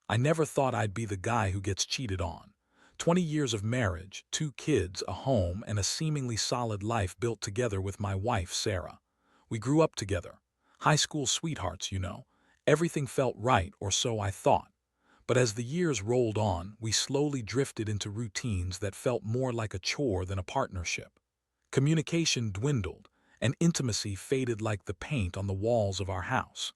I never thought I'd be the guy who gets cheated on. 20 years of marriage, 2 kids, a home, and a seemingly solid life built together with my wife, Sarah. We grew up together. High school sweethearts, you know. Everything felt right, or so I thought. But as the years rolled on, we slowly drifted into routines that felt more like a chore than a partnership. Communication dwindled, and intimacy faded like the paint on the walls of our house.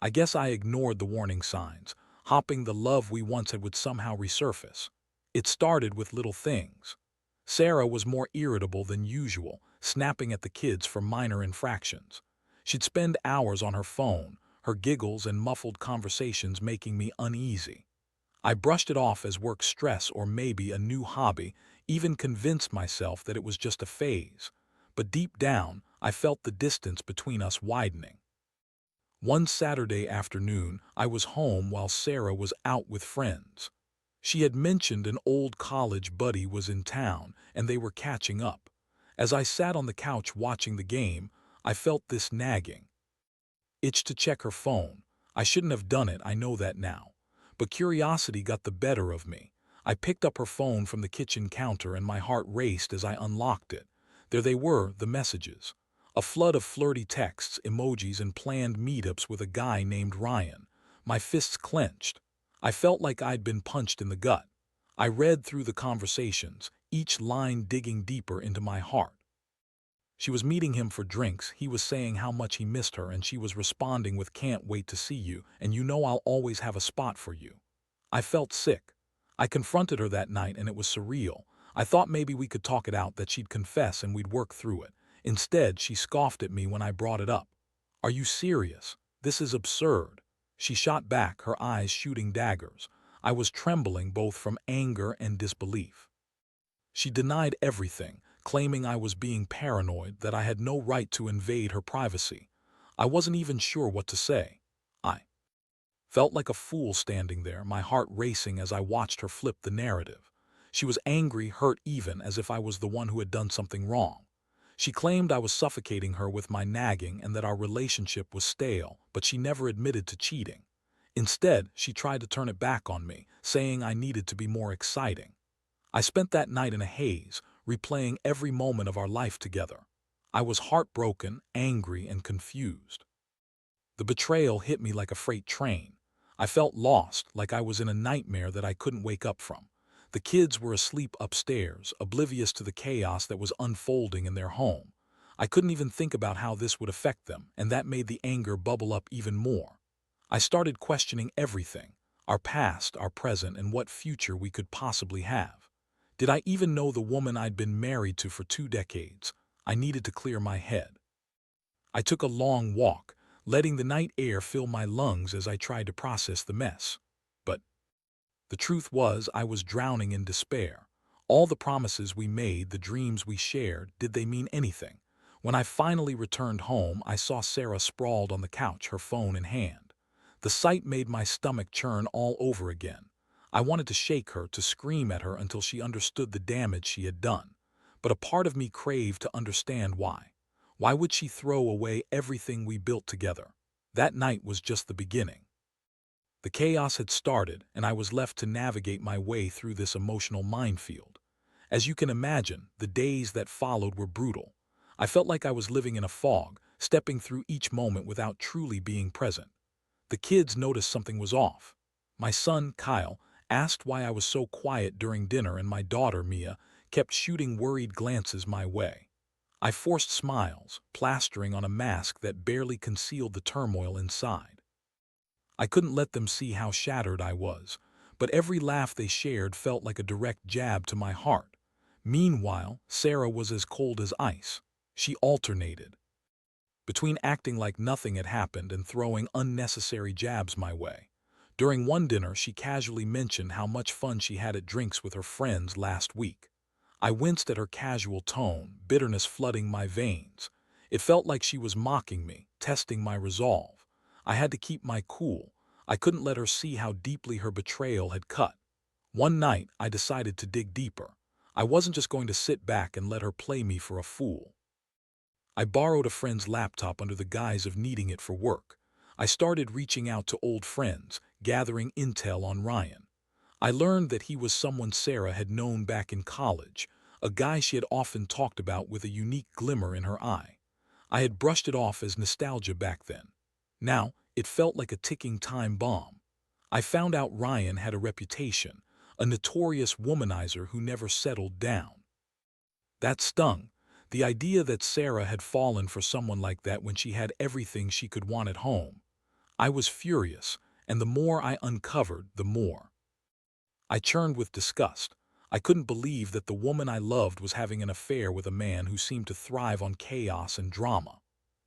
I guess I ignored the warning signs, hoping the love we once had would somehow resurface. It started with little things. Sarah was more irritable than usual, snapping at the kids for minor infractions. She'd spend hours on her phone, her giggles and muffled conversations making me uneasy. I brushed it off as work stress or maybe a new hobby, even convinced myself that it was just a phase. But deep down, I felt the distance between us widening. One Saturday afternoon, I was home while Sarah was out with friends. She had mentioned an old college buddy was in town, and they were catching up. As I sat on the couch watching the game, I felt this nagging itch to check her phone. I shouldn't have done it, I know that now. But curiosity got the better of me. I picked up her phone from the kitchen counter and my heart raced as I unlocked it. There they were, the messages. A flood of flirty texts, emojis, and planned meetups with a guy named Ryan. My fists clenched. I felt like I'd been punched in the gut. I read through the conversations, each line digging deeper into my heart. She was meeting him for drinks, he was saying how much he missed her, and she was responding with "can't wait to see you, and you know I'll always have a spot for you." I felt sick. I confronted her that night and it was surreal. I thought maybe we could talk it out, that she'd confess and we'd work through it. Instead, she scoffed at me when I brought it up. "Are you serious? This is absurd." She shot back, her eyes shooting daggers. I was trembling both from anger and disbelief. She denied everything, claiming I was being paranoid, that I had no right to invade her privacy. I wasn't even sure what to say. I felt like a fool standing there, my heart racing as I watched her flip the narrative. She was angry, hurt even, as if I was the one who had done something wrong. She claimed I was suffocating her with my nagging and that our relationship was stale, but she never admitted to cheating. Instead, she tried to turn it back on me, saying I needed to be more exciting. I spent that night in a haze, replaying every moment of our life together. I was heartbroken, angry, and confused. The betrayal hit me like a freight train. I felt lost, like I was in a nightmare that I couldn't wake up from. The kids were asleep upstairs, oblivious to the chaos that was unfolding in their home. I couldn't even think about how this would affect them, and that made the anger bubble up even more. I started questioning everything, our past, our present, and what future we could possibly have. Did I even know the woman I'd been married to for 2 decades? I needed to clear my head. I took a long walk, letting the night air fill my lungs as I tried to process the mess. But the truth was, I was drowning in despair. All the promises we made, the dreams we shared, did they mean anything? When I finally returned home, I saw Sarah sprawled on the couch, her phone in hand. The sight made my stomach churn all over again. I wanted to shake her, to scream at her until she understood the damage she had done. But a part of me craved to understand why. Why would she throw away everything we built together? That night was just the beginning. The chaos had started, and I was left to navigate my way through this emotional minefield. As you can imagine, the days that followed were brutal. I felt like I was living in a fog, stepping through each moment without truly being present. The kids noticed something was off. My son, Kyle, asked why I was so quiet during dinner, and my daughter, Mia, kept shooting worried glances my way. I forced smiles, plastering on a mask that barely concealed the turmoil inside. I couldn't let them see how shattered I was, but every laugh they shared felt like a direct jab to my heart. Meanwhile, Sarah was as cold as ice. She alternated between acting like nothing had happened and throwing unnecessary jabs my way. During one dinner, she casually mentioned how much fun she had at drinks with her friends last week. I winced at her casual tone, bitterness flooding my veins. It felt like she was mocking me, testing my resolve. I had to keep my cool. I couldn't let her see how deeply her betrayal had cut. One night, I decided to dig deeper. I wasn't just going to sit back and let her play me for a fool. I borrowed a friend's laptop under the guise of needing it for work. I started reaching out to old friends, gathering intel on Ryan. I learned that he was someone Sarah had known back in college, a guy she had often talked about with a unique glimmer in her eye. I had brushed it off as nostalgia back then. Now, it felt like a ticking time bomb. I found out Ryan had a reputation, a notorious womanizer who never settled down. That stung. The idea that Sarah had fallen for someone like that when she had everything she could want at home. I was furious, and the more I uncovered, the more. I churned with disgust. I couldn't believe that the woman I loved was having an affair with a man who seemed to thrive on chaos and drama.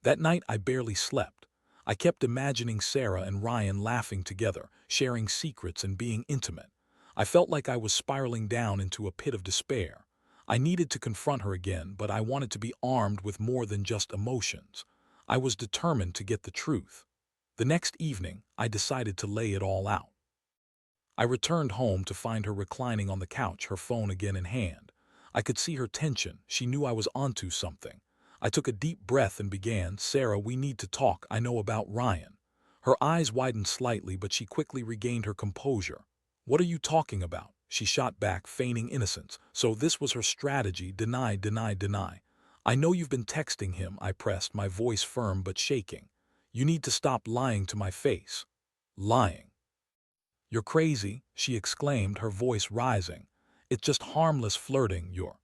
That night I barely slept. I kept imagining Sarah and Ryan laughing together, sharing secrets and being intimate. I felt like I was spiraling down into a pit of despair. I needed to confront her again, but I wanted to be armed with more than just emotions. I was determined to get the truth. The next evening, I decided to lay it all out. I returned home to find her reclining on the couch, her phone again in hand. I could see her tension. She knew I was onto something. I took a deep breath and began, "Sarah, we need to talk. I know about Ryan." Her eyes widened slightly, but she quickly regained her composure. "What are you talking about?" She shot back, feigning innocence. So this was her strategy: deny, deny, deny. "I know you've been texting him," I pressed, my voice firm but shaking. "You need to stop lying to my face." Lying? "You're crazy," she exclaimed, her voice rising. "It's just harmless flirting. You're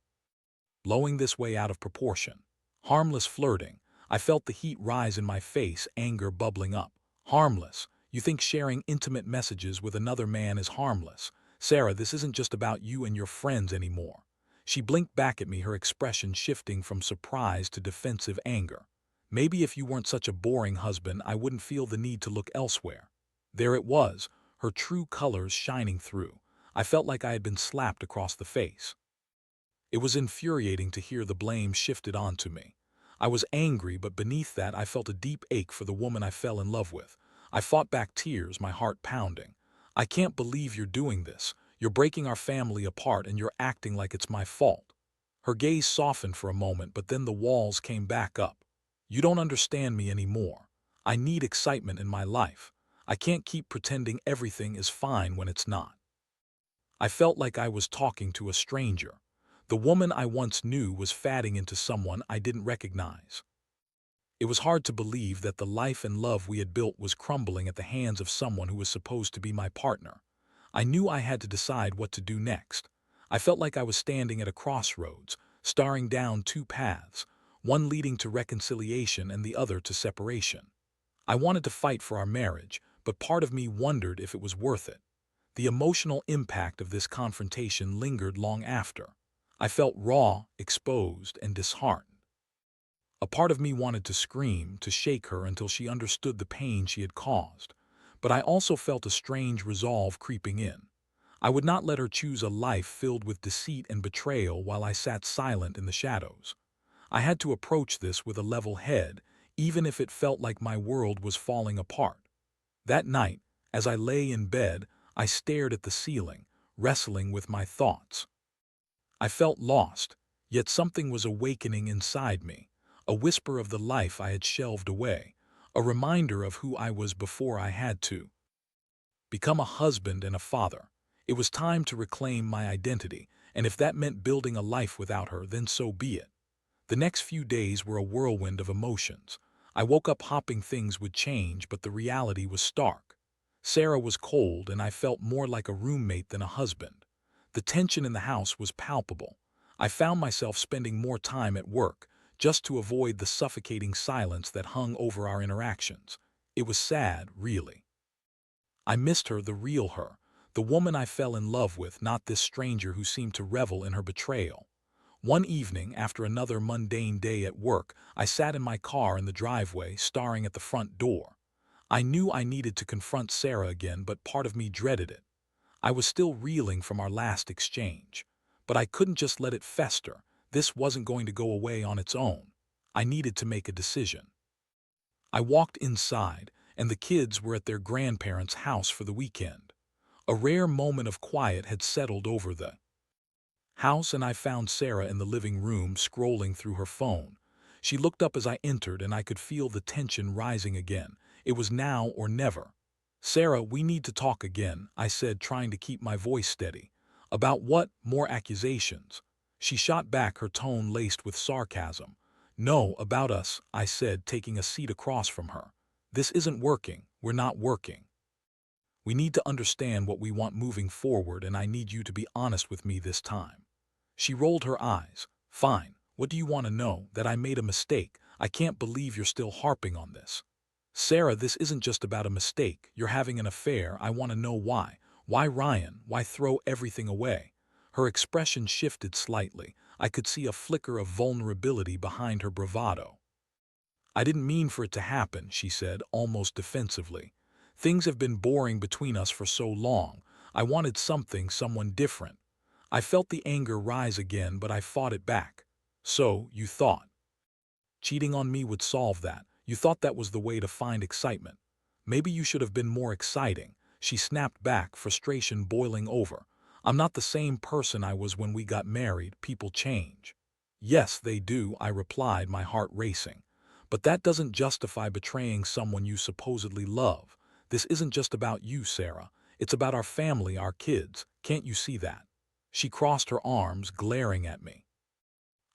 blowing this way out of proportion." Harmless flirting. I felt the heat rise in my face, anger bubbling up. Harmless? You think sharing intimate messages with another man is harmless? Sarah, this isn't just about you and your friends anymore. She blinked back at me, her expression shifting from surprise to defensive anger. "Maybe if you weren't such a boring husband, I wouldn't feel the need to look elsewhere." There it was, her true colors shining through. I felt like I had been slapped across the face. It was infuriating to hear the blame shifted onto me. I was angry, but beneath that I felt a deep ache for the woman I fell in love with. I fought back tears, my heart pounding. "I can't believe you're doing this. You're breaking our family apart and you're acting like it's my fault." Her gaze softened for a moment, but then the walls came back up. "You don't understand me anymore. I need excitement in my life. I can't keep pretending everything is fine when it's not." I felt like I was talking to a stranger. The woman I once knew was fading into someone I didn't recognize. It was hard to believe that the life and love we had built was crumbling at the hands of someone who was supposed to be my partner. I knew I had to decide what to do next. I felt like I was standing at a crossroads, staring down two paths, one leading to reconciliation and the other to separation. I wanted to fight for our marriage, but part of me wondered if it was worth it. The emotional impact of this confrontation lingered long after. I felt raw, exposed, and disheartened. A part of me wanted to scream, to shake her until she understood the pain she had caused. But I also felt a strange resolve creeping in. I would not let her choose a life filled with deceit and betrayal while I sat silent in the shadows. I had to approach this with a level head, even if it felt like my world was falling apart. That night, as I lay in bed, I stared at the ceiling, wrestling with my thoughts. I felt lost, yet something was awakening inside me, a whisper of the life I had shelved away, a reminder of who I was before I had to become a husband and a father. It was time to reclaim my identity, and if that meant building a life without her, then so be it. The next few days were a whirlwind of emotions. I woke up hoping things would change, but the reality was stark. Sarah was cold, and I felt more like a roommate than a husband. The tension in the house was palpable. I found myself spending more time at work, just to avoid the suffocating silence that hung over our interactions. It was sad, really. I missed her, the real her, the woman I fell in love with, not this stranger who seemed to revel in her betrayal. One evening, after another mundane day at work, I sat in my car in the driveway, staring at the front door. I knew I needed to confront Sarah again, but part of me dreaded it. I was still reeling from our last exchange. But I couldn't just let it fester. This wasn't going to go away on its own. I needed to make a decision. I walked inside, and the kids were at their grandparents' house for the weekend. A rare moment of quiet had settled over the house, and I found Sarah in the living room, scrolling through her phone. She looked up as I entered, and I could feel the tension rising again. It was now or never. Sarah, we need to talk again, I said, trying to keep my voice steady. About what? More accusations? She shot back, her tone laced with sarcasm. No, about us, I said, taking a seat across from her. This isn't working. We're not working. We need to understand what we want moving forward, and I need you to be honest with me this time. She rolled her eyes. Fine. What do you want to know? That I made a mistake. I can't believe you're still harping on this. Sarah, this isn't just about a mistake. You're having an affair. I want to know why. Why Ryan? Why throw everything away? Her expression shifted slightly. I could see a flicker of vulnerability behind her bravado. I didn't mean for it to happen, she said, almost defensively. Things have been boring between us for so long. I wanted someone different. I felt the anger rise again, but I fought it back. So, you thought cheating on me would solve that. You thought that was the way to find excitement. Maybe you should have been more exciting. She snapped back, frustration boiling over. I'm not the same person I was when we got married. People change. Yes, they do, I replied, my heart racing. But that doesn't justify betraying someone you supposedly love. This isn't just about you, Sarah. It's about our family, our kids. Can't you see that? She crossed her arms, glaring at me.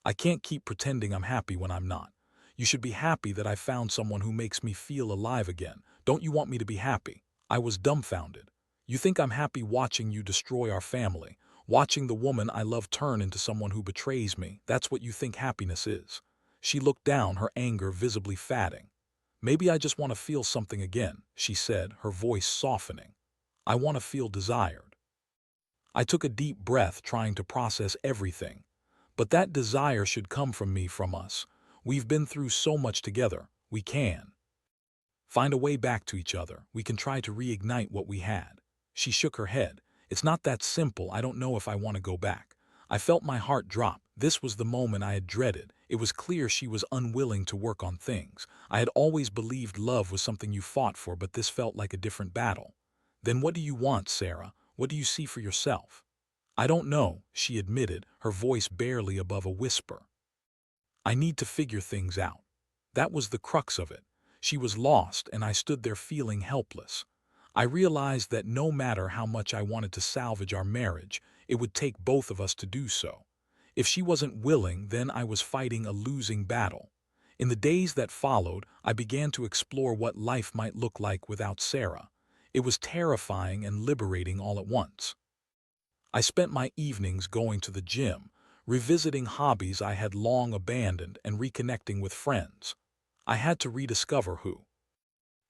I can't keep pretending I'm happy when I'm not. You should be happy that I found someone who makes me feel alive again. Don't you want me to be happy? I was dumbfounded. You think I'm happy watching you destroy our family, watching the woman I love turn into someone who betrays me? That's what you think happiness is. She looked down, her anger visibly fading. Maybe I just want to feel something again, she said, her voice softening. I want to feel desired. I took a deep breath, trying to process everything. But that desire should come from me, from us. We've been through so much together. We can find a way back to each other. We can try to reignite what we had. She shook her head. It's not that simple. I don't know if I want to go back. I felt my heart drop. This was the moment I had dreaded. It was clear she was unwilling to work on things. I had always believed love was something you fought for, but this felt like a different battle. Then what do you want, Sarah? What do you see for yourself? I don't know, she admitted, her voice barely above a whisper. I need to figure things out. That was the crux of it. She was lost, and I stood there feeling helpless. I realized that no matter how much I wanted to salvage our marriage, it would take both of us to do so. If she wasn't willing, then I was fighting a losing battle. In the days that followed, I began to explore what life might look like without Sarah. It was terrifying and liberating all at once. I spent my evenings going to the gym, revisiting hobbies I had long abandoned, and reconnecting with friends. I had to rediscover who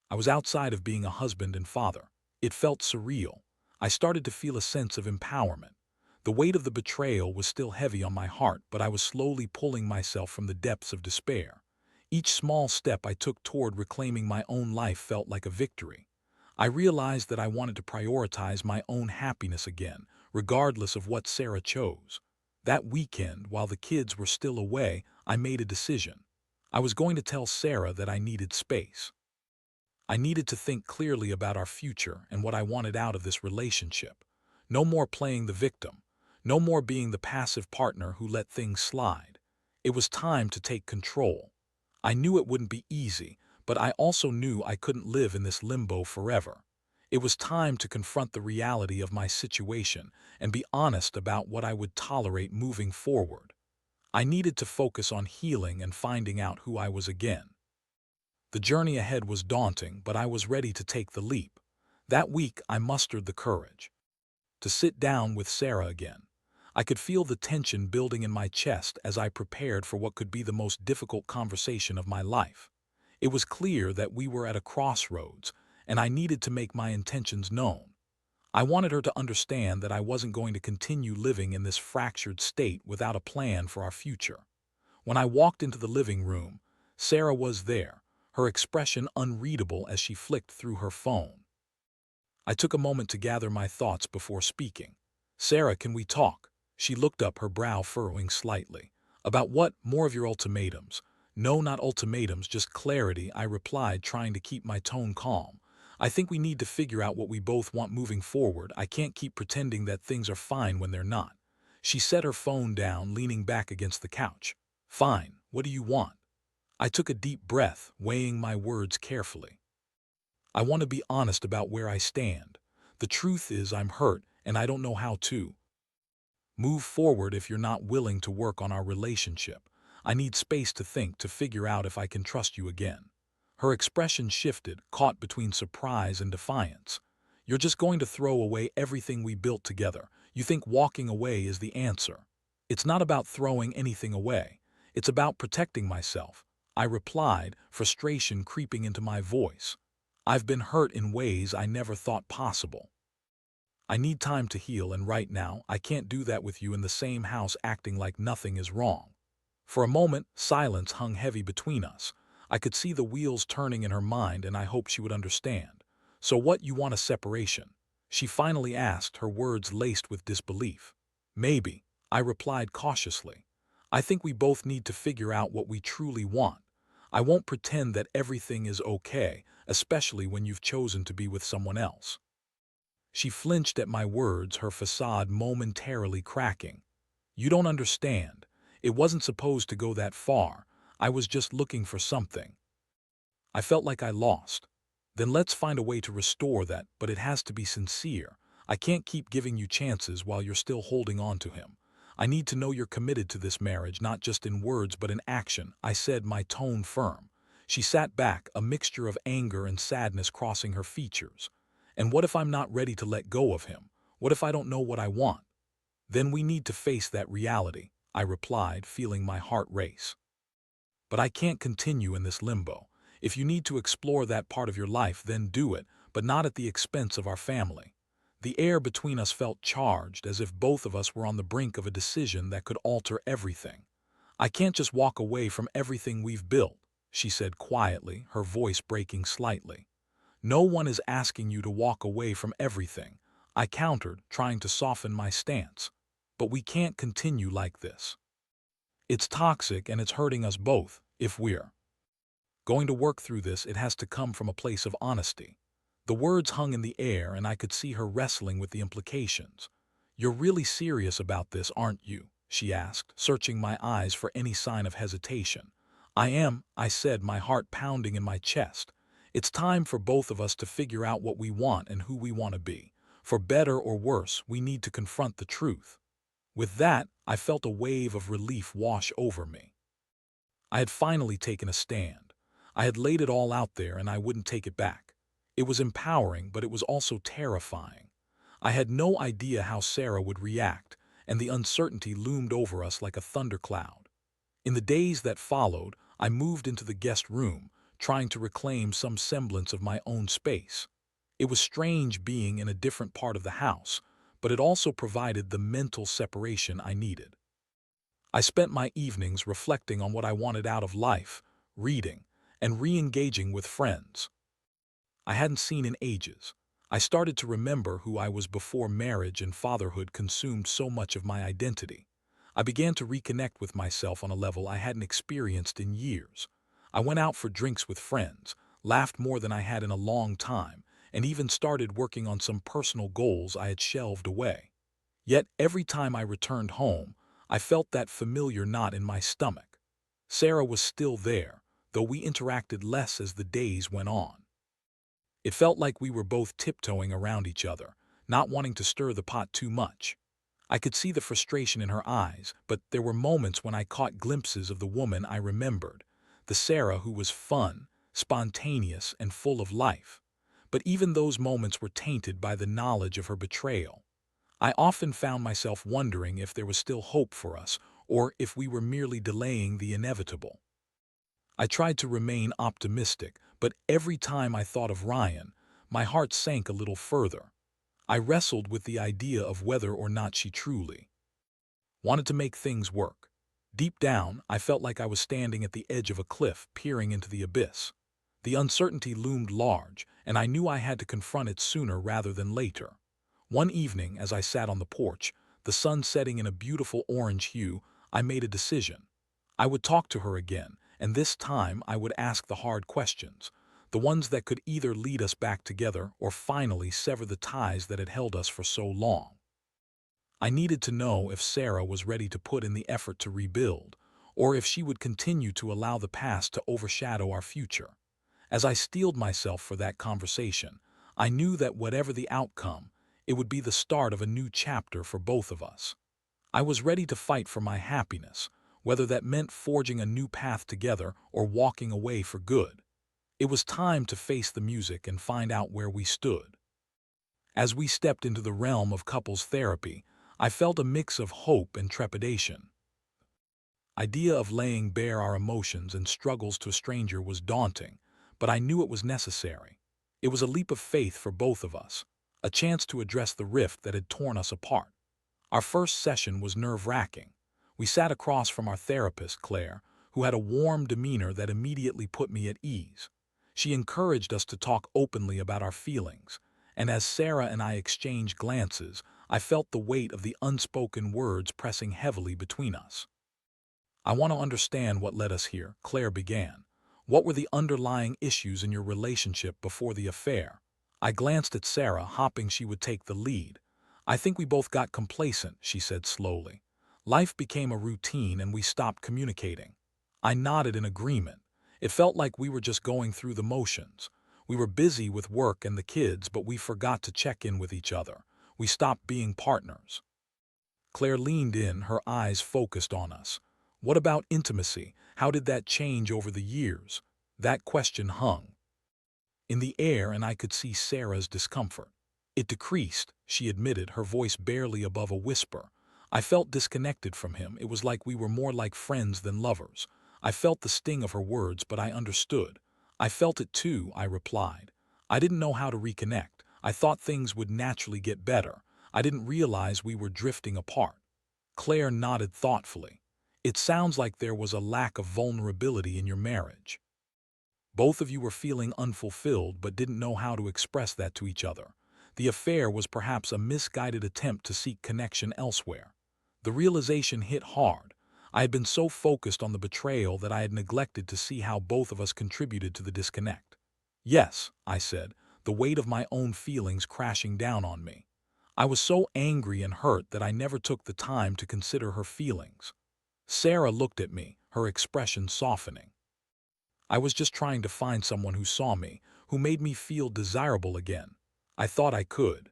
I was outside of being a husband and father. It felt surreal. I started to feel a sense of empowerment. The weight of the betrayal was still heavy on my heart, but I was slowly pulling myself from the depths of despair. Each small step I took toward reclaiming my own life felt like a victory. I realized that I wanted to prioritize my own happiness again, regardless of what Sarah chose. That weekend, while the kids were still away, I made a decision. I was going to tell Sarah that I needed space. I needed to think clearly about our future and what I wanted out of this relationship. No more playing the victim. No more being the passive partner who let things slide. It was time to take control. I knew it wouldn't be easy, but I also knew I couldn't live in this limbo forever. It was time to confront the reality of my situation and be honest about what I would tolerate moving forward. I needed to focus on healing and finding out who I was again. The journey ahead was daunting, but I was ready to take the leap. That week, I mustered the courage to sit down with Sarah again. I could feel the tension building in my chest as I prepared for what could be the most difficult conversation of my life. It was clear that we were at a crossroads, and I needed to make my intentions known. I wanted her to understand that I wasn't going to continue living in this fractured state without a plan for our future. When I walked into the living room, Sarah was there, her expression unreadable as she flicked through her phone. I took a moment to gather my thoughts before speaking. Sarah, can we talk? She looked up, her brow furrowing slightly. About what? More of your ultimatums. No, not ultimatums, just clarity, I replied, trying to keep my tone calm. I think we need to figure out what we both want moving forward. I can't keep pretending that things are fine when they're not. She set her phone down, leaning back against the couch. Fine, what do you want? I took a deep breath, weighing my words carefully. I want to be honest about where I stand. The truth is I'm hurt, and I don't know how to move forward if you're not willing to work on our relationship. I need space to think, to figure out if I can trust you again." Her expression shifted, caught between surprise and defiance. "You're just going to throw away everything we built together. You think walking away is the answer." "It's not about throwing anything away. It's about protecting myself," I replied, frustration creeping into my voice. "I've been hurt in ways I never thought possible. I need time to heal, and right now, I can't do that with you in the same house acting like nothing is wrong." For a moment, silence hung heavy between us. I could see the wheels turning in her mind, and I hoped she would understand. "So what, you want a separation?" she finally asked, her words laced with disbelief. "Maybe," I replied cautiously. "I think we both need to figure out what we truly want. I won't pretend that everything is okay, especially when you've chosen to be with someone else." She flinched at my words, her facade momentarily cracking. "You don't understand. It wasn't supposed to go that far. I was just looking for something." I felt like I lost. "Then let's find a way to restore that, but it has to be sincere. I can't keep giving you chances while you're still holding on to him. I need to know you're committed to this marriage, not just in words but in action," I said, my tone firm. She sat back, a mixture of anger and sadness crossing her features. "And what if I'm not ready to let go of him? What if I don't know what I want?" "Then we need to face that reality," I replied, feeling my heart race. "But I can't continue in this limbo. If you need to explore that part of your life, then do it, but not at the expense of our family." The air between us felt charged, as if both of us were on the brink of a decision that could alter everything. "I can't just walk away from everything we've built," she said quietly, her voice breaking slightly. "No one is asking you to walk away from everything," I countered, trying to soften my stance. "But we can't continue like this. It's toxic and it's hurting us both. If we're going to work through this, it has to come from a place of honesty." The words hung in the air, and I could see her wrestling with the implications. "You're really serious about this, aren't you?" she asked, searching my eyes for any sign of hesitation. "I am," I said, my heart pounding in my chest. "It's time for both of us to figure out what we want and who we want to be. For better or worse, we need to confront the truth." With that, I felt a wave of relief wash over me. I had finally taken a stand. I had laid it all out there, and I wouldn't take it back. It was empowering, but it was also terrifying. I had no idea how Sarah would react, and the uncertainty loomed over us like a thundercloud. In the days that followed, I moved into the guest room, trying to reclaim some semblance of my own space. It was strange being in a different part of the house, but it also provided the mental separation I needed. I spent my evenings reflecting on what I wanted out of life, reading, and re-engaging with friends I hadn't seen in ages. I started to remember who I was before marriage and fatherhood consumed so much of my identity. I began to reconnect with myself on a level I hadn't experienced in years. I went out for drinks with friends, laughed more than I had in a long time, and even started working on some personal goals I had shelved away. Yet every time I returned home, I felt that familiar knot in my stomach. Sarah was still there, though we interacted less as the days went on. It felt like we were both tiptoeing around each other, not wanting to stir the pot too much. I could see the frustration in her eyes, but there were moments when I caught glimpses of the woman I remembered, the Sarah who was fun, spontaneous, and full of life. But even those moments were tainted by the knowledge of her betrayal. I often found myself wondering if there was still hope for us, or if we were merely delaying the inevitable. I tried to remain optimistic, but every time I thought of Ryan, my heart sank a little further. I wrestled with the idea of whether or not she truly wanted to make things work. Deep down, I felt like I was standing at the edge of a cliff, peering into the abyss. The uncertainty loomed large, and I knew I had to confront it sooner rather than later. One evening, as I sat on the porch, the sun setting in a beautiful orange hue, I made a decision. I would talk to her again, and this time I would ask the hard questions, the ones that could either lead us back together or finally sever the ties that had held us for so long. I needed to know if Sarah was ready to put in the effort to rebuild, or if she would continue to allow the past to overshadow our future. As I steeled myself for that conversation, I knew that whatever the outcome, it would be the start of a new chapter for both of us. I was ready to fight for my happiness, whether that meant forging a new path together or walking away for good. It was time to face the music and find out where we stood. As we stepped into the realm of couples therapy, I felt a mix of hope and trepidation. The idea of laying bare our emotions and struggles to a stranger was daunting, but I knew it was necessary. It was a leap of faith for both of us, a chance to address the rift that had torn us apart. Our first session was nerve-wracking. We sat across from our therapist, Claire, who had a warm demeanor that immediately put me at ease. She encouraged us to talk openly about our feelings, and as Sarah and I exchanged glances, I felt the weight of the unspoken words pressing heavily between us. "I want to understand what led us here," Claire began. "What were the underlying issues in your relationship before the affair?" I glanced at Sarah, hoping she would take the lead. "I think we both got complacent," she said slowly. "Life became a routine and we stopped communicating." I nodded in agreement. It felt like we were just going through the motions. We were busy with work and the kids, but we forgot to check in with each other. We stopped being partners. Claire leaned in, her eyes focused on us. "What about intimacy? How did that change over the years?" That question hung in the air, and I could see Sarah's discomfort. "It decreased," she admitted, her voice barely above a whisper. "I felt disconnected from him. It was like we were more like friends than lovers." I felt the sting of her words, but I understood. "I felt it too," I replied. "I didn't know how to reconnect. I thought things would naturally get better. I didn't realize we were drifting apart." Claire nodded thoughtfully. "It sounds like there was a lack of vulnerability in your marriage. Both of you were feeling unfulfilled but didn't know how to express that to each other. The affair was perhaps a misguided attempt to seek connection elsewhere." The realization hit hard. I had been so focused on the betrayal that I had neglected to see how both of us contributed to the disconnect. "Yes," I said, the weight of my own feelings crashing down on me. I was so angry and hurt that I never took the time to consider her feelings. Sarah looked at me, her expression softening. "I was just trying to find someone who saw me, who made me feel desirable again. I thought I could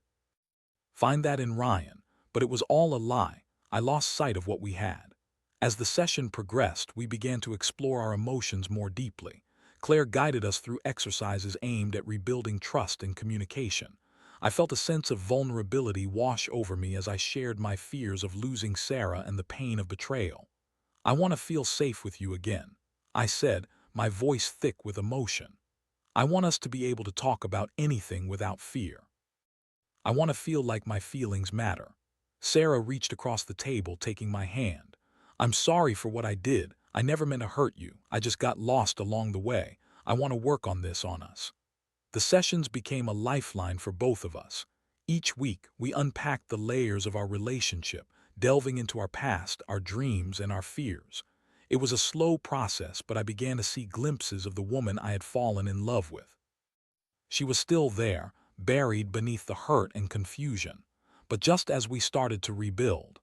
find that in Ryan, but it was all a lie. I lost sight of what we had." As the session progressed, we began to explore our emotions more deeply. Claire guided us through exercises aimed at rebuilding trust and communication. I felt a sense of vulnerability wash over me as I shared my fears of losing Sarah and the pain of betrayal. "I want to feel safe with you again," I said, my voice thick with emotion. "I want us to be able to talk about anything without fear. I want to feel like my feelings matter." Sarah reached across the table, taking my hand. "I'm sorry for what I did. I never meant to hurt you. I just got lost along the way. I want to work on this on us." The sessions became a lifeline for both of us. Each week, we unpacked the layers of our relationship, delving into our past, our dreams, and our fears. It was a slow process, but I began to see glimpses of the woman I had fallen in love with. She was still there, buried beneath the hurt and confusion. But just as we started to rebuild,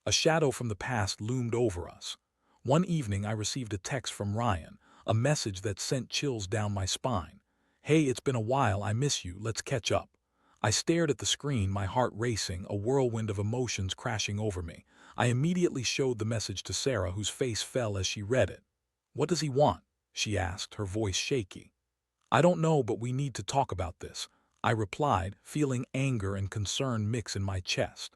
a shadow from the past loomed over us. One evening, I received a text from Ryan, a message that sent chills down my spine. "Hey, it's been a while. I miss you. Let's catch up." I stared at the screen, my heart racing, a whirlwind of emotions crashing over me. I immediately showed the message to Sarah, whose face fell as she read it. "What does he want?" she asked, her voice shaky. "I don't know, but we need to talk about this," I replied, feeling anger and concern mix in my chest.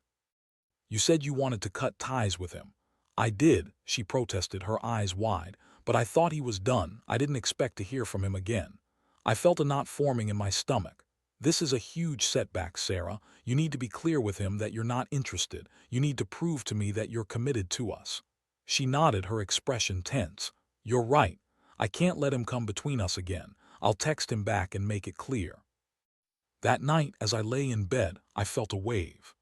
"You said you wanted to cut ties with him." "I did," she protested, her eyes wide, "but I thought he was done. I didn't expect to hear from him again." I felt a knot forming in my stomach. "This is a huge setback, Sarah. You need to be clear with him that you're not interested. You need to prove to me that you're committed to us." She nodded, her expression tense. "You're right. I can't let him come between us again. I'll text him back and make it clear." That night, as I lay in bed, I felt a wave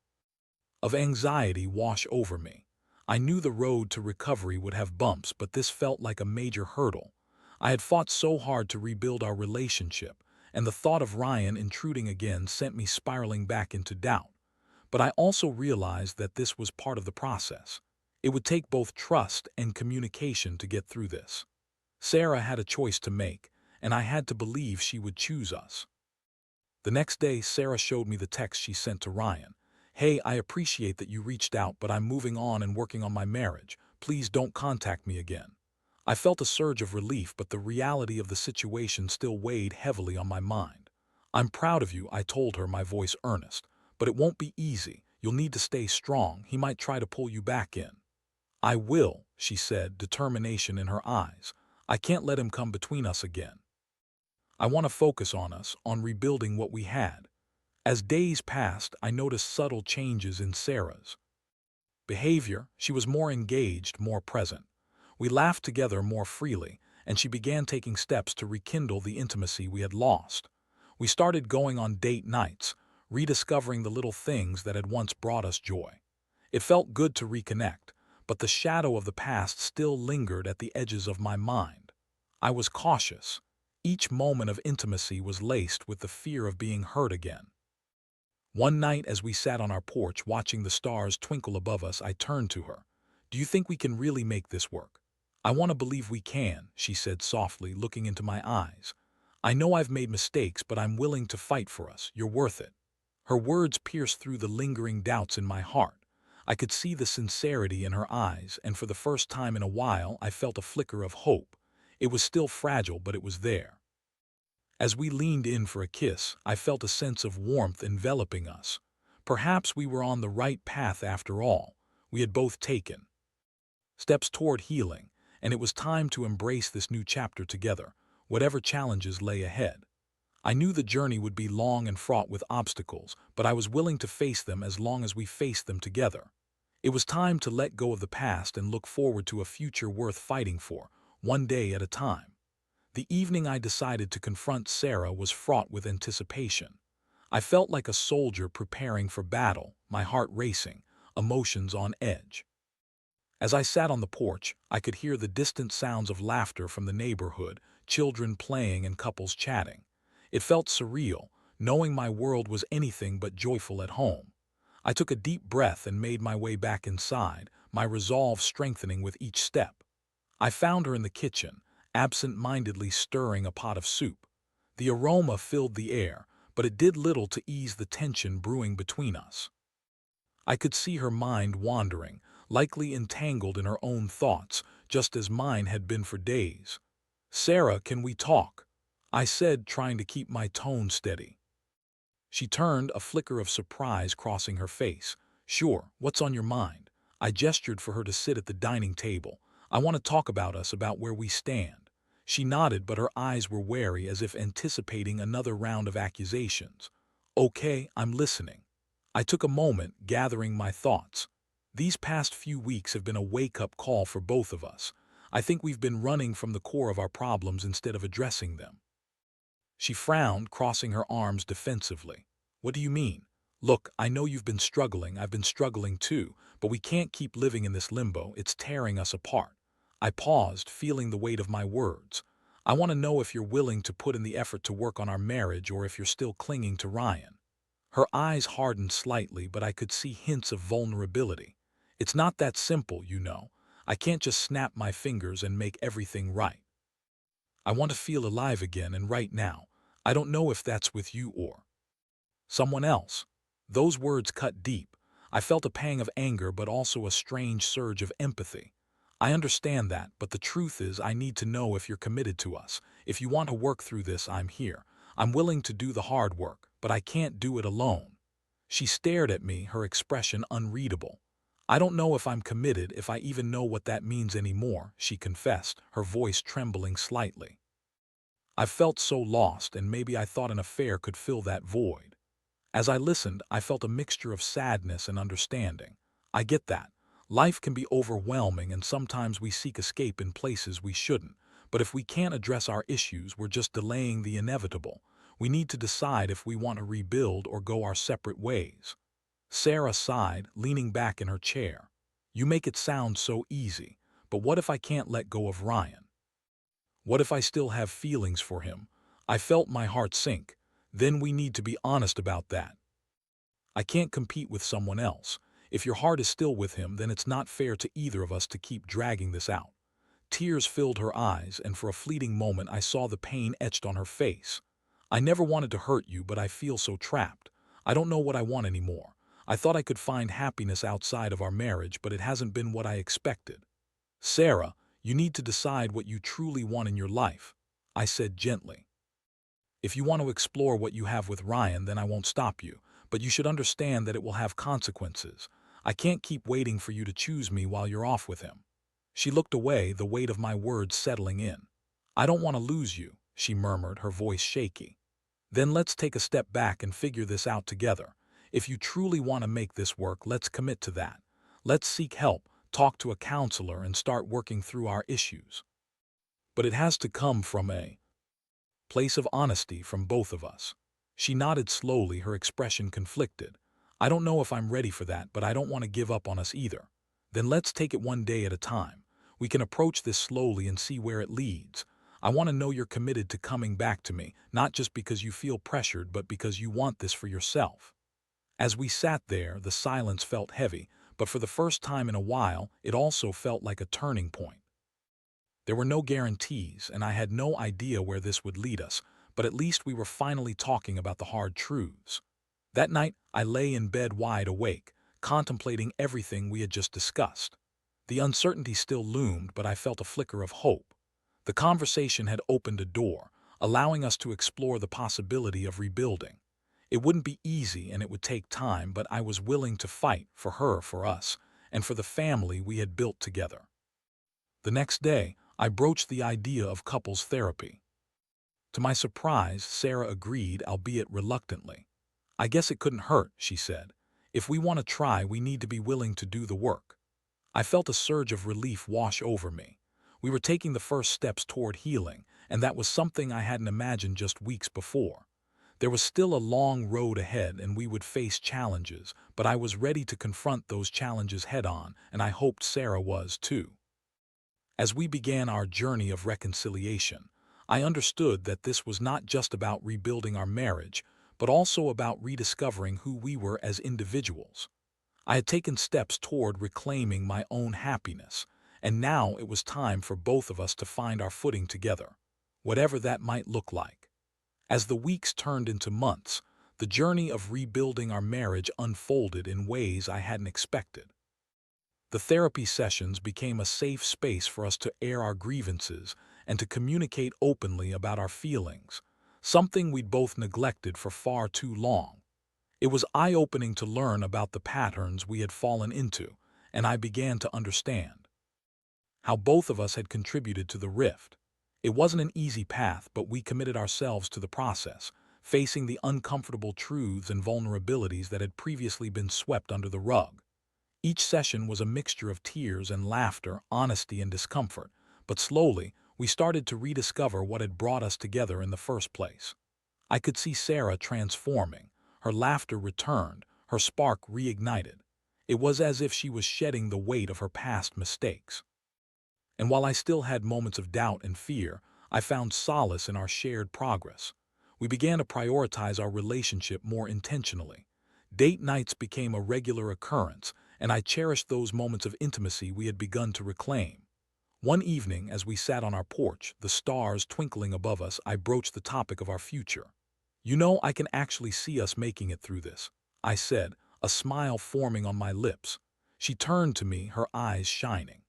of anxiety wash over me. I knew the road to recovery would have bumps, but this felt like a major hurdle. I had fought so hard to rebuild our relationship, and the thought of Ryan intruding again sent me spiraling back into doubt. But I also realized that this was part of the process. It would take both trust and communication to get through this. Sarah had a choice to make, and I had to believe she would choose us. The next day, Sarah showed me the text she sent to Ryan. "Hey, I appreciate that you reached out, but I'm moving on and working on my marriage. Please don't contact me again." I felt a surge of relief, but the reality of the situation still weighed heavily on my mind. "I'm proud of you," I told her, my voice earnest. "But it won't be easy. You'll need to stay strong. He might try to pull you back in." "I will," she said, determination in her eyes. "I can't let him come between us again. I want to focus on us, on rebuilding what we had." As days passed, I noticed subtle changes in Sarah's behavior. She was more engaged, more present. We laughed together more freely, and she began taking steps to rekindle the intimacy we had lost. We started going on date nights, rediscovering the little things that had once brought us joy. It felt good to reconnect, but the shadow of the past still lingered at the edges of my mind. I was cautious. Each moment of intimacy was laced with the fear of being hurt again. One night, as we sat on our porch watching the stars twinkle above us, I turned to her. "Do you think we can really make this work?" "I want to believe we can," she said softly, looking into my eyes. "I know I've made mistakes, but I'm willing to fight for us. You're worth it." Her words pierced through the lingering doubts in my heart. I could see the sincerity in her eyes, and for the first time in a while I felt a flicker of hope. It was still fragile, but it was there. As we leaned in for a kiss, I felt a sense of warmth enveloping us. Perhaps we were on the right path after all. We had both taken steps toward healing, and it was time to embrace this new chapter together, whatever challenges lay ahead. I knew the journey would be long and fraught with obstacles, but I was willing to face them as long as we faced them together. It was time to let go of the past and look forward to a future worth fighting for, one day at a time. The evening I decided to confront Sarah was fraught with anticipation. I felt like a soldier preparing for battle, my heart racing, emotions on edge. As I sat on the porch, I could hear the distant sounds of laughter from the neighborhood, children playing and couples chatting. It felt surreal, knowing my world was anything but joyful at home. I took a deep breath and made my way back inside, my resolve strengthening with each step. I found her in the kitchen, absent-mindedly stirring a pot of soup. The aroma filled the air, but it did little to ease the tension brewing between us. I could see her mind wandering, likely entangled in her own thoughts, just as mine had been for days. "Sarah, can we talk?" I said, trying to keep my tone steady. She turned, a flicker of surprise crossing her face. "Sure, what's on your mind?" I gestured for her to sit at the dining table. "I want to talk about us, about where we stand." She nodded, but her eyes were wary, as if anticipating another round of accusations. "Okay, I'm listening." I took a moment, gathering my thoughts. These past few weeks have been a wake-up call for both of us. I think we've been running from the core of our problems instead of addressing them. She frowned, crossing her arms defensively. "What do you mean?" "Look, I know you've been struggling, I've been struggling too, but we can't keep living in this limbo, it's tearing us apart." I paused, feeling the weight of my words. "I want to know if you're willing to put in the effort to work on our marriage, or if you're still clinging to Ryan." Her eyes hardened slightly, but I could see hints of vulnerability. "It's not that simple, you know. I can't just snap my fingers and make everything right. I want to feel alive again, and right now, I don't know if that's with you or someone else." Those words cut deep. I felt a pang of anger, but also a strange surge of empathy. "I understand that, but the truth is I need to know if you're committed to us. If you want to work through this, I'm here. I'm willing to do the hard work, but I can't do it alone." She stared at me, her expression unreadable. "I don't know if I'm committed, if I even know what that means anymore," she confessed, her voice trembling slightly. "I've felt so lost, and maybe I thought an affair could fill that void." As I listened, I felt a mixture of sadness and understanding. I get that. Life can be overwhelming, and sometimes we seek escape in places we shouldn't. But if we can't address our issues, we're just delaying the inevitable. We need to decide if we want to rebuild or go our separate ways. Sarah sighed, leaning back in her chair. "You make it sound so easy, but what if I can't let go of Ryan? What if I still have feelings for him?" I felt my heart sink. "Then we need to be honest about that. I can't compete with someone else. If your heart is still with him, then it's not fair to either of us to keep dragging this out." Tears filled her eyes, and for a fleeting moment I saw the pain etched on her face. "I never wanted to hurt you, but I feel so trapped. I don't know what I want anymore. I thought I could find happiness outside of our marriage, but it hasn't been what I expected." "Sarah, you need to decide what you truly want in your life," I said gently. "If you want to explore what you have with Ryan, then I won't stop you, but you should understand that it will have consequences. I can't keep waiting for you to choose me while you're off with him." She looked away, the weight of my words settling in. "I don't want to lose you," she murmured, her voice shaky. "Then let's take a step back and figure this out together. If you truly want to make this work, let's commit to that. Let's seek help, talk to a counselor, and start working through our issues. But it has to come from a place of honesty from both of us." She nodded slowly, her expression conflicted. "I don't know if I'm ready for that, but I don't want to give up on us either." "Then let's take it one day at a time. We can approach this slowly and see where it leads. I want to know you're committed to coming back to me, not just because you feel pressured, but because you want this for yourself." As we sat there, the silence felt heavy, but for the first time in a while, it also felt like a turning point. There were no guarantees, and I had no idea where this would lead us, but at least we were finally talking about the hard truths. That night, I lay in bed wide awake, contemplating everything we had just discussed. The uncertainty still loomed, but I felt a flicker of hope. The conversation had opened a door, allowing us to explore the possibility of rebuilding. It wouldn't be easy and it would take time, but I was willing to fight for her, for us, and for the family we had built together. The next day, I broached the idea of couples therapy. To my surprise, Sarah agreed, albeit reluctantly. "I guess it couldn't hurt," she said. "If we want to try, we need to be willing to do the work." I felt a surge of relief wash over me. We were taking the first steps toward healing, and that was something I hadn't imagined just weeks before. There was still a long road ahead and we would face challenges, but I was ready to confront those challenges head-on, and I hoped Sarah was too. As we began our journey of reconciliation, I understood that this was not just about rebuilding our marriage, but also about rediscovering who we were as individuals. I had taken steps toward reclaiming my own happiness, and now it was time for both of us to find our footing together, whatever that might look like. As the weeks turned into months, the journey of rebuilding our marriage unfolded in ways I hadn't expected. The therapy sessions became a safe space for us to air our grievances and to communicate openly about our feelings, something we'd both neglected for far too long. It was eye-opening to learn about the patterns we had fallen into, and I began to understand how both of us had contributed to the rift. It wasn't an easy path, but we committed ourselves to the process, facing the uncomfortable truths and vulnerabilities that had previously been swept under the rug. Each session was a mixture of tears and laughter, honesty and discomfort, but slowly we started to rediscover what had brought us together in the first place. I could see Sarah transforming. Her laughter returned, her spark reignited. It was as if she was shedding the weight of her past mistakes. And while I still had moments of doubt and fear, I found solace in our shared progress. We began to prioritize our relationship more intentionally. Date nights became a regular occurrence, and I cherished those moments of intimacy we had begun to reclaim. One evening, as we sat on our porch, the stars twinkling above us, I broached the topic of our future. "You know, I can actually see us making it through this," I said, a smile forming on my lips. She turned to me, her eyes shining.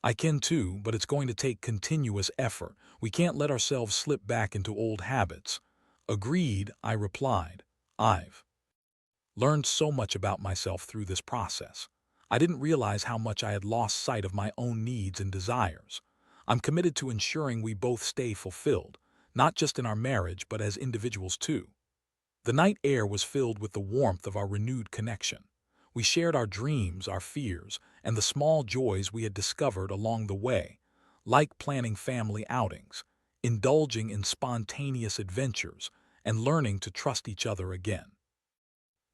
"I can too, but it's going to take continuous effort. We can't let ourselves slip back into old habits." "Agreed," I replied. "I've learned so much about myself through this process. I didn't realize how much I had lost sight of my own needs and desires. I'm committed to ensuring we both stay fulfilled, not just in our marriage, but as individuals too." The night air was filled with the warmth of our renewed connection. We shared our dreams, our fears, and the small joys we had discovered along the way, like planning family outings, indulging in spontaneous adventures, and learning to trust each other again.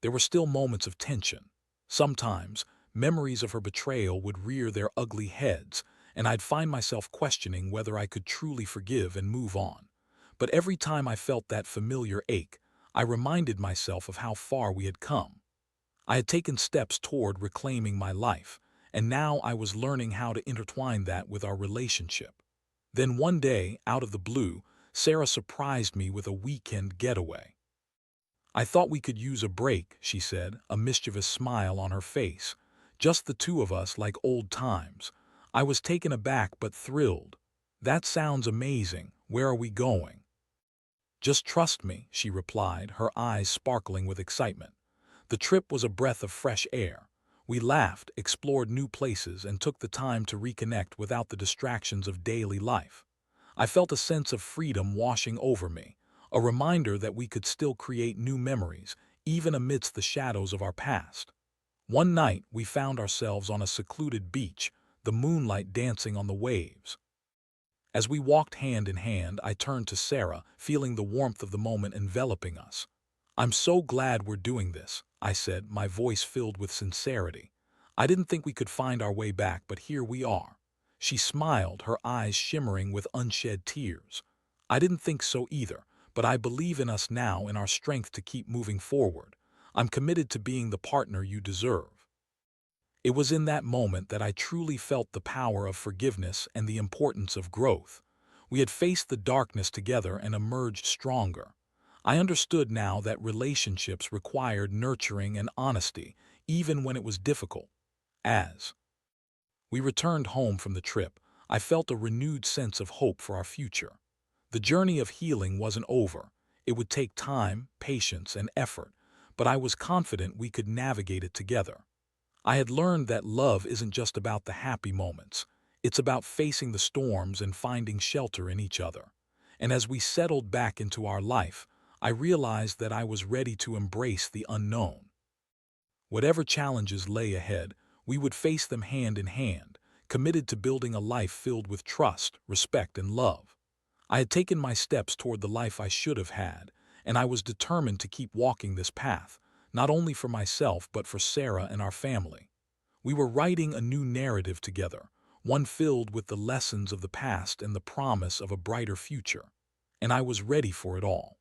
There were still moments of tension. Sometimes, memories of her betrayal would rear their ugly heads, and I'd find myself questioning whether I could truly forgive and move on. But every time I felt that familiar ache, I reminded myself of how far we had come. I had taken steps toward reclaiming my life, and now I was learning how to intertwine that with our relationship. Then one day, out of the blue, Sarah surprised me with a weekend getaway. "I thought we could use a break," she said, a mischievous smile on her face. "Just the two of us like old times." I was taken aback but thrilled. "That sounds amazing. Where are we going?" "Just trust me," she replied, her eyes sparkling with excitement. The trip was a breath of fresh air. We laughed, explored new places, and took the time to reconnect without the distractions of daily life. I felt a sense of freedom washing over me, a reminder that we could still create new memories, even amidst the shadows of our past. One night, we found ourselves on a secluded beach, the moonlight dancing on the waves. As we walked hand in hand, I turned to Sarah, feeling the warmth of the moment enveloping us. "I'm so glad we're doing this," I said, my voice filled with sincerity. "I didn't think we could find our way back, but here we are." She smiled, her eyes shimmering with unshed tears. "I didn't think so either, but I believe in us now, in our strength to keep moving forward. I'm committed to being the partner you deserve." It was in that moment that I truly felt the power of forgiveness and the importance of growth. We had faced the darkness together and emerged stronger. I understood now that relationships required nurturing and honesty, even when it was difficult. As we returned home from the trip, I felt a renewed sense of hope for our future. The journey of healing wasn't over. It would take time, patience, and effort, but I was confident we could navigate it together. I had learned that love isn't just about the happy moments. It's about facing the storms and finding shelter in each other. And as we settled back into our life, I realized that I was ready to embrace the unknown. Whatever challenges lay ahead, we would face them hand in hand, committed to building a life filled with trust, respect, and love. I had taken my steps toward the life I should have had, and I was determined to keep walking this path, not only for myself but for Sarah and our family. We were writing a new narrative together, one filled with the lessons of the past and the promise of a brighter future. And I was ready for it all.